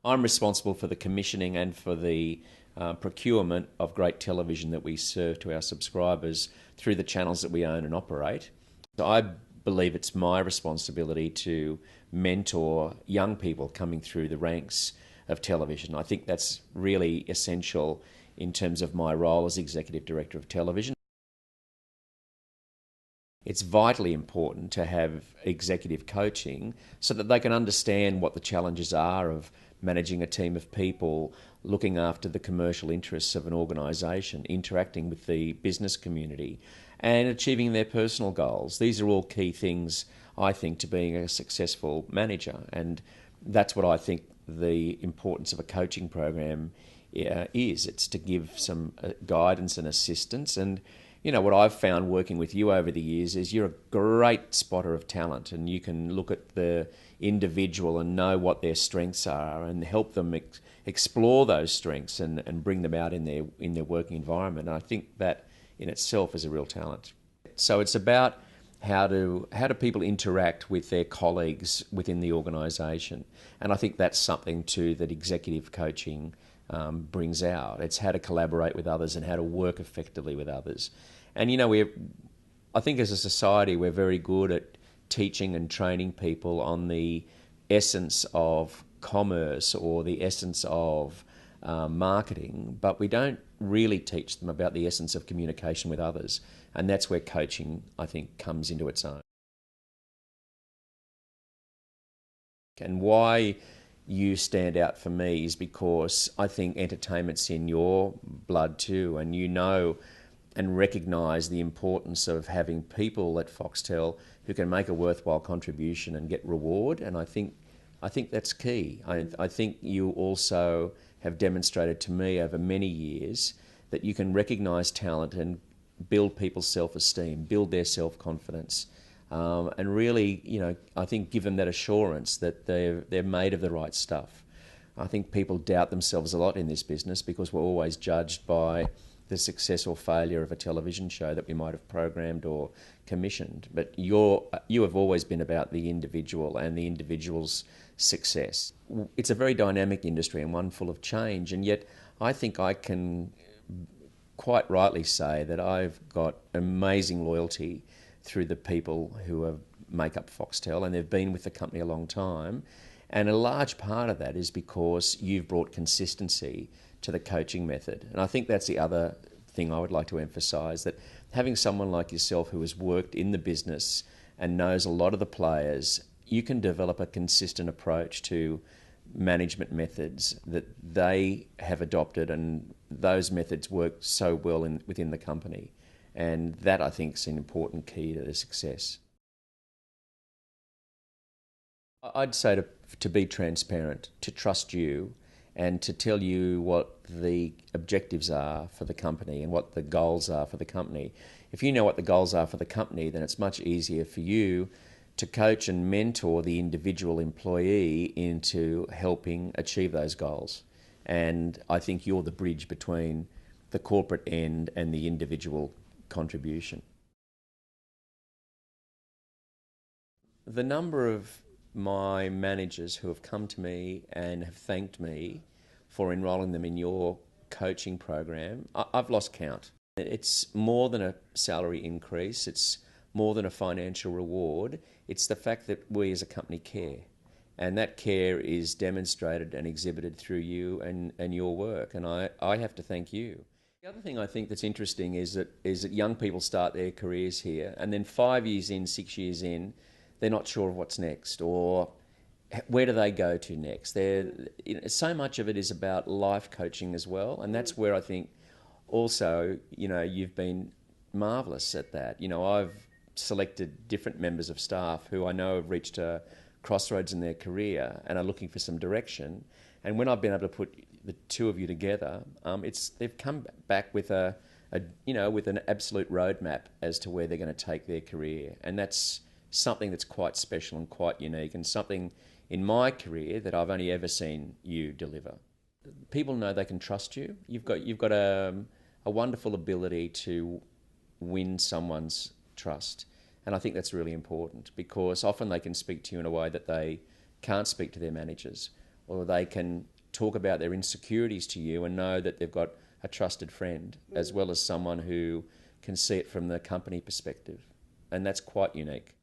I'm responsible for the commissioning and for the procurement of great television that we serve to our subscribers through the channels that we own and operate. So I believe it's my responsibility to mentor young people coming through the ranks of television. I think that's really essential in terms of my role as Executive Director of Television. It's vitally important to have executive coaching so that they can understand what the challenges are of managing a team of people, looking after the commercial interests of an organisation, interacting with the business community, and achieving their personal goals. These are all key things, I think, to being a successful manager. And that's what I think the importance of a coaching program is. It's to give some guidance and assistance. And you know, what I've found working with you over the years is you're a great spotter of talent, and you can look at the individual and know what their strengths are and help them explore those strengths and bring them out in their working environment. And I think that in itself is a real talent. So it's about how do people interact with their colleagues within the organisation. And I think that's something too that executive coaching brings out. It's how to collaborate with others and how to work effectively with others. And you know, I think as a society we're very good at teaching and training people on the essence of commerce or the essence of marketing, but we don't really teach them about the essence of communication with others. And that's where coaching, I think, comes into its own. And why you stand out for me is because I think entertainment's in your blood too, and you know and recognise the importance of having people at Foxtel who can make a worthwhile contribution and get reward. And I think that's key. I think you also have demonstrated to me over many years that you can recognise talent and build people's self-esteem, build their self-confidence, and really, you know, I think give them that assurance that they're made of the right stuff. I think people doubt themselves a lot in this business because we're always judged by the success or failure of a television show that we might have programmed or commissioned. But you have always been about the individual and the individual's success. It's a very dynamic industry and one full of change, and yet I think I can quite rightly say that I've got amazing loyalty through the people who make up Foxtel, and they've been with the company a long time. And a large part of that is because you've brought consistency to the coaching method. And I think that's the other thing I would like to emphasise, that having someone like yourself who has worked in the business and knows a lot of the players, you can develop a consistent approach to management methods that they have adopted, and those methods work so well within the company. And that, I think, is an important key to their success. I'd say to be transparent, to trust you, and to tell you what the objectives are for the company and what the goals are for the company. If you know what the goals are for the company, then it's much easier for you to coach and mentor the individual employee into helping achieve those goals. And I think you're the bridge between the corporate end and the individual contribution. The number of my managers who have come to me and have thanked me for enrolling them in your coaching program, I've lost count. It's more than a salary increase, it's more than a financial reward, it's the fact that we as a company care. And that care is demonstrated and exhibited through you and your work, and I have to thank you. The other thing I think that's interesting is that young people start their careers here, and then 5 years in, 6 years in, they're not sure of what's next, or where do they go to next. So much of it is about life coaching as well, and that's where I think also, you know, you've been marvellous at that. You know, I've selected different members of staff who I know have reached a crossroads in their career and are looking for some direction, and when I've been able to put the two of you together, they've come back with with an absolute roadmap as to where they're going to take their career, and that's something that's quite special and quite unique, and something in my career that I've only ever seen you deliver. People know they can trust you. You've got a wonderful ability to win someone's trust, and I think that's really important, because often they can speak to you in a way that they can't speak to their managers, or they can talk about their insecurities to you and know that they've got a trusted friend as well as someone who can see it from the company perspective. And that's quite unique.